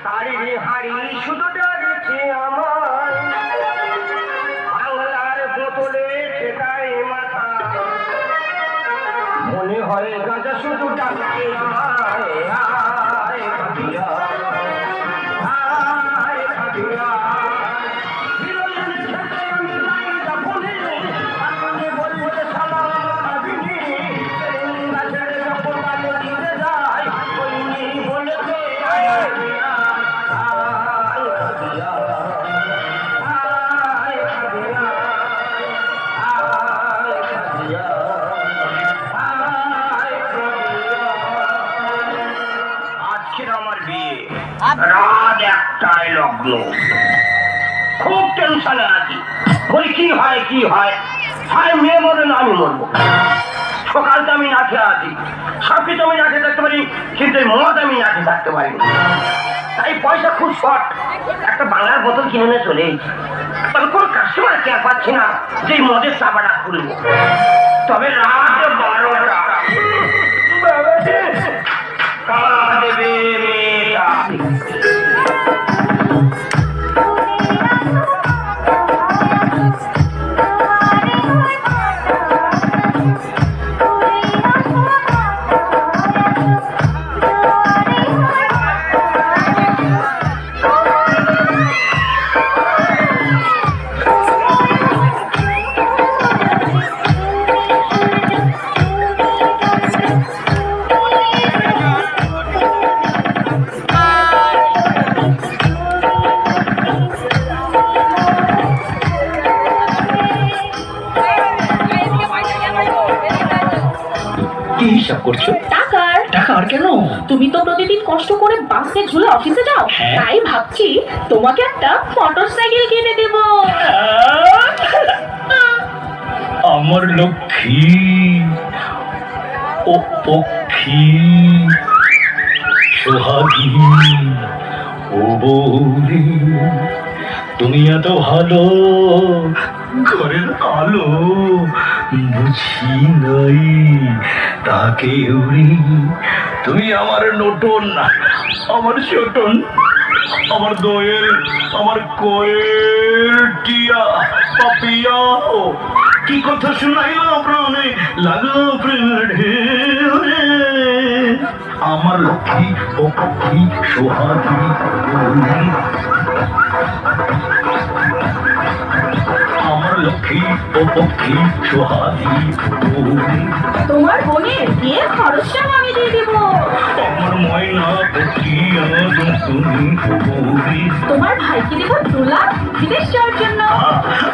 তারি হাড়ি শুধু ডাকছে আমার বাংলার বোতলে ঠেকায় মাথা মনে হয় গাঁজা শুধু ডাকছে আমায় আয় খাবিয়া আয় খাবিয়া রাত একটায় লগ্ন খুব টেনশনে আছি বলি কি হয় হয় মেয়ে মরে না আমি মরবো সকালটা আমি না খেয়ে আছি সবকিছু আমি না খেয়ে থাকতে পারি কিন্তু মদ আমি না খেয়ে থাকতে পারি তাই পয়সা খুব শর্ট একটা বাংলার বোতল কিনে নিয়ে চলে তবে কোনো কাস্টমার কে পাচ্ছি না যে মদের চাপাটা খুলবো তবে রাত 12টা কালা দেবে মেয়েটা কি হিসাব করছো? টাকার। টাকার কেন? তুমি তো প্রতিদিন কষ্ট করে বাসে ঝুলে অফিসে যাও, হ্যাঁ। তাই ভাবছি তোমাকে একটা মোটরসাইকেল কিনে দেব। আমার লক্ষ্মী ও পক্ষী সোহাগী ও বৌরি, তুমি এত ভালো ঘরের আলো বুঝি নাই তাকে উড়ি। তুমি আমার নটন, আমার ছোটন, আমার দোয়েল, আমার কোয়েল টিয়া পাপিয়া। ও কি কথা শুনাইল প্রাণে লাগলো প্রেমে। আমার লক্ষ্মী ও পক্ষী সোহাগী আমার লক্ষ্মী ও পক্ষী সোহাগী তোমার বোনের বিয়ে খরচটাও আমি দিয়ে দেব। আমার ময়না পক্ষী তুমি তোমার ভাইকে দেব 2 লাখ বিদেশ যাওয়ার জন্য।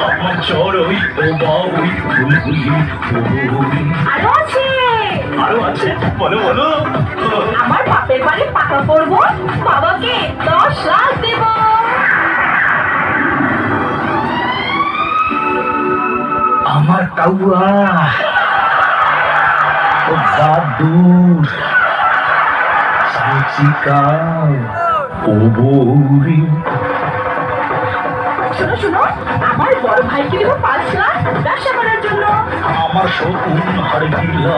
আমার চড়ই ও বাউই বুলবুলি। আরো আছে, আরো আছে, বলো বলো। আমার বাপের বাড়ি পাকা করব, বাবাকে 10 লাখ দেব। আমার কাউয়া ও দাদুর সাচিকা ও বৌরি। শোনো শোনো, আমার বড় ভাইকে দেব 5 লাখ ব্যবসা করার জন্য। আমার শকুন হারগিলা,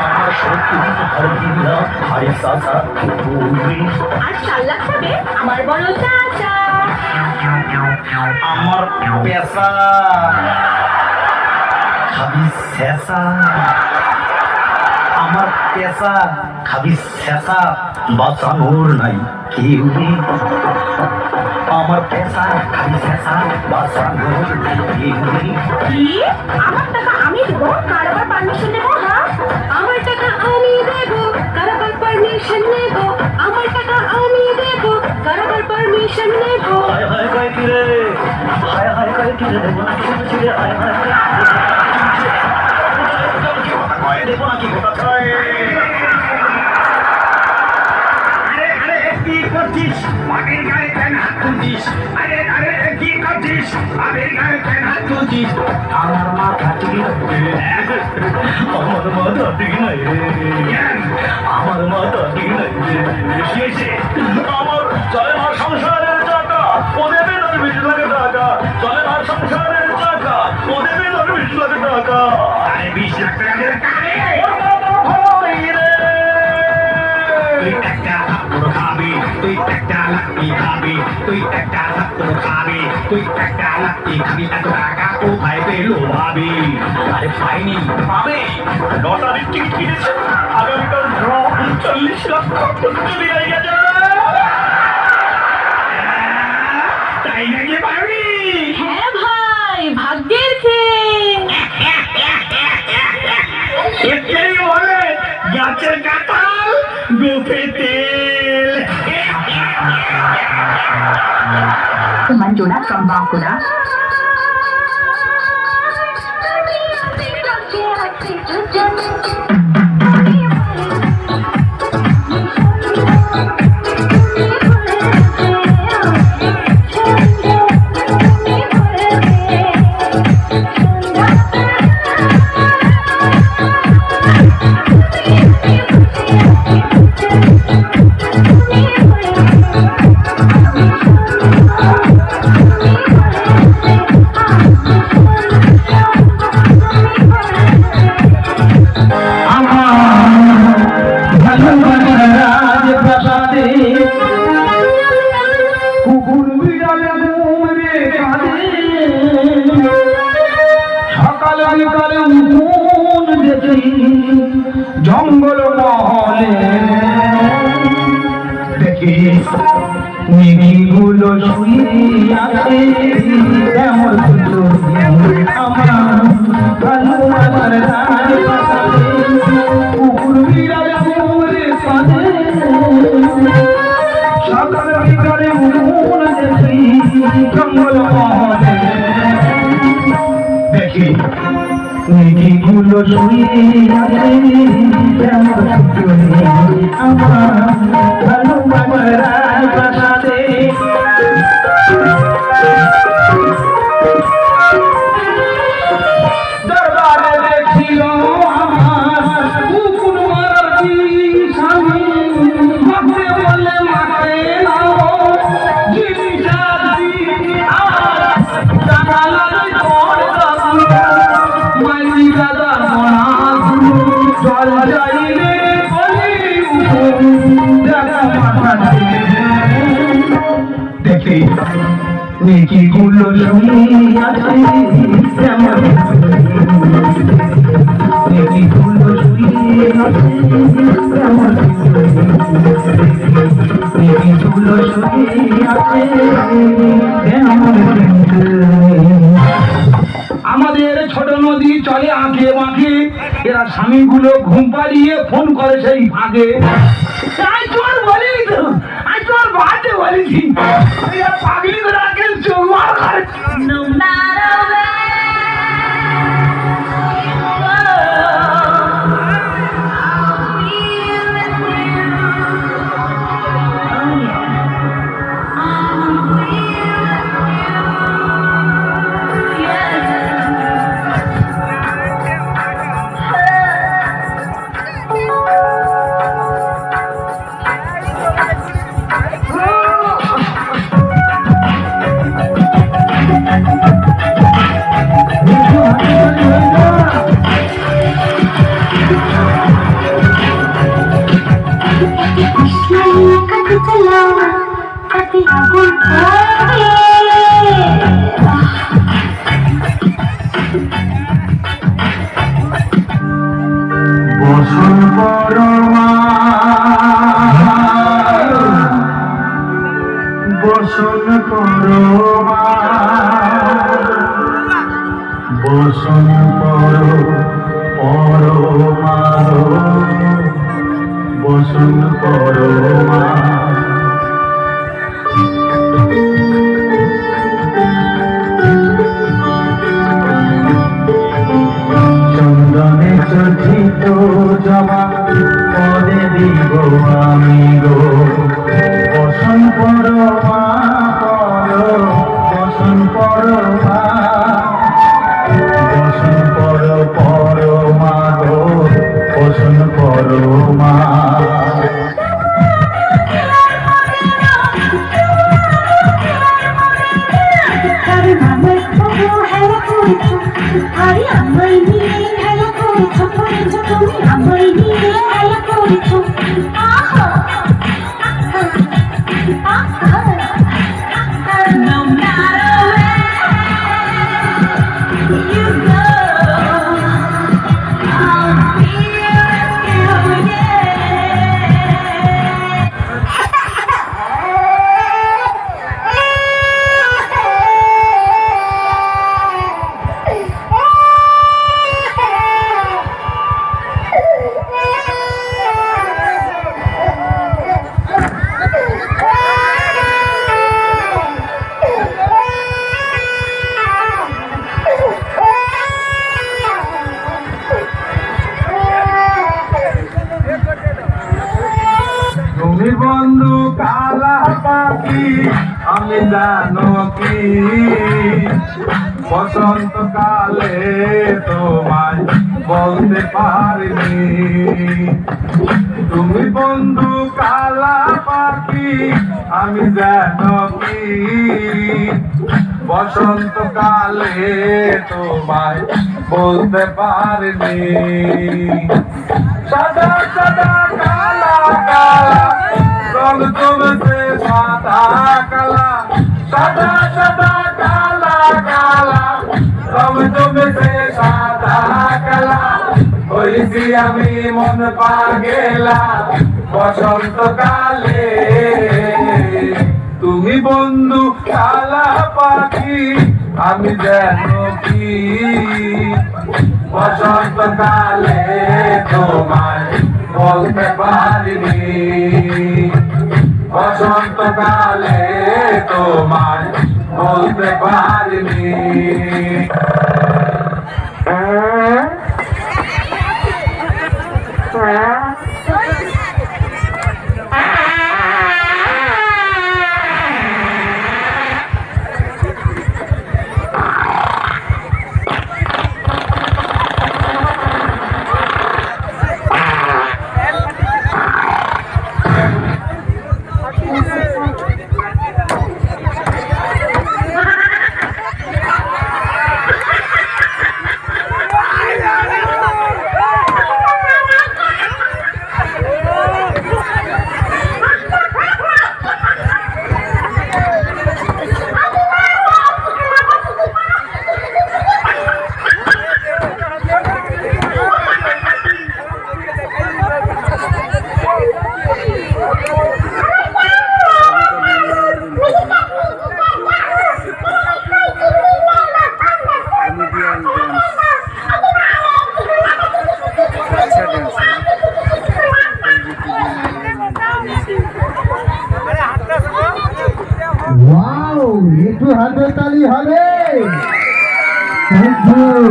আমার শকুন হারগিলা হারে সাসা বৌরি। আর 4 লাখ পাবে আমার বড় চাচা। আমার পেশা খাবি শেষা, আমার পেশা খাবি শেষা বাঁচানোর নাই কেউ। আমার পেশা খাবি শেষা বাঁচানোর নাই কেউ। কি? আমার টাকা আমি দেবো, কার আবার পারমিশন নেব? হ্যাঁ, আমার টাকা আমি দেবো, কার আবার পারমিশন নেব? আমার টাকা আমি দেবো, কার আবার পারমিশন নেব? হায় হায় কয় কিরে, হায় হায় কয় কিরে, দেবো নাকি ছিড়ে, হায় হায় দেবো নাকি গোটা ছয়। আরে কি করছিস মাটির গায়ে কেন হাত তুলছিস? আরে কি করছিস মাটির গায়ে কেন হাত তুলছিস? আমার মাথা ঠিক নাই, আমার মাথা ঠিক নাই রে, আমার মাথা ঠিক নাই রে। আমার চলে আমার সংসারের টাকা ও দেবে না 20 লাখ টাকা, চলে আমার সংসারের টাকা ও দেবে না 20 লাখ টাকা। আরে 20 লাখ টাকা তুই একটা থাপ্পড় খাবি, তুই একটা লাত্তি খাবি, তুই একটা থাপ্পড় খাবি, তুই একটা লাত্তি খাবি, এত টাকা কোথায় পেলো ভাবি? আরে পাইনি, পাবে। লটারির টিকিট কিনেছে, আগামীকাল ড্র, 40 লক্ষ চলে গেছে। তাই নাকি পাবি? হ্যাঁ ভাই, ভাগ্যের খেল। এটাই বলে গাছের কাঁঠাল গোফে তেল। Manjuna from Bankura. জঙ্গল মহলে দেখি নিগুলো শুয়ে আছে, এমন আমার ভালো আমার রাজপ্রাসাদে কুকুর বিড়াল ঘুরে কাঁদে, সকাল বিকালে উনুন দেখি জঙ্গল মহলে দেখি নিগুলো শুয়ে আছে, এমন আমার ভালো আমার রাজপ্রাসাদে। দরবারে দেখছিল আমার কুকুর মারার কি স্বামী, মাঠে বলে মাঠে নাও জিনিস মাইনি দাদা মনা জল যাইলে দেখি নেকি গুলো শুয়ে আছে, নেকি গুলো শুয়ে আছে, নেকি গুলো শুয়ে আছে। আমাদের ছোট নদী চলে আঁকে বাঁকে, এরা স্বামীগুলো ঘুম পাড়িয়ে ফোন করে সেই ভাগে। তাই তোমার বলিনি তো, আমি তোমার বাড়িতে বলেছি পাগলি করে আগে চোখ মার করে। No matter বসন পরমা বসন পরমা বসন পর পরমা বসন পরমা চন্দনে চর্চিত জমা পদে দিব আমি গো বসন পরমা বসন পরমা বসন পরমা গো বসন পরমা। আরে আমায় নিয়ে খেলা করেছো, তুমি আমায় নিয়ে খেলা করেছো। আহা তুমি বন্ধু কালা পাখি আমি জানো কি বসন্ত কালে তোমায় বলতে পারিনি তুমি বন্ধু কালা পাখি আমি জানো কি বসন্ত কালে তোমায় বলতে পারিনি সাদা সাদা কালা কালা রং জমেছে সাদা কালা সাদা সাদা কালা কালা রং জমেছে সাদা কালা হইছি আমি মন পাগেলা বসন্ত কালে তুমি বন্ধু কালা পাখি আমি জানো কি বসন্ত কালে তোমায় বলতে পারিনি বসন্ত কালে তোমায় বলতে পারিনি ওয়াও একটু হাতের তালি হবে। Thank you.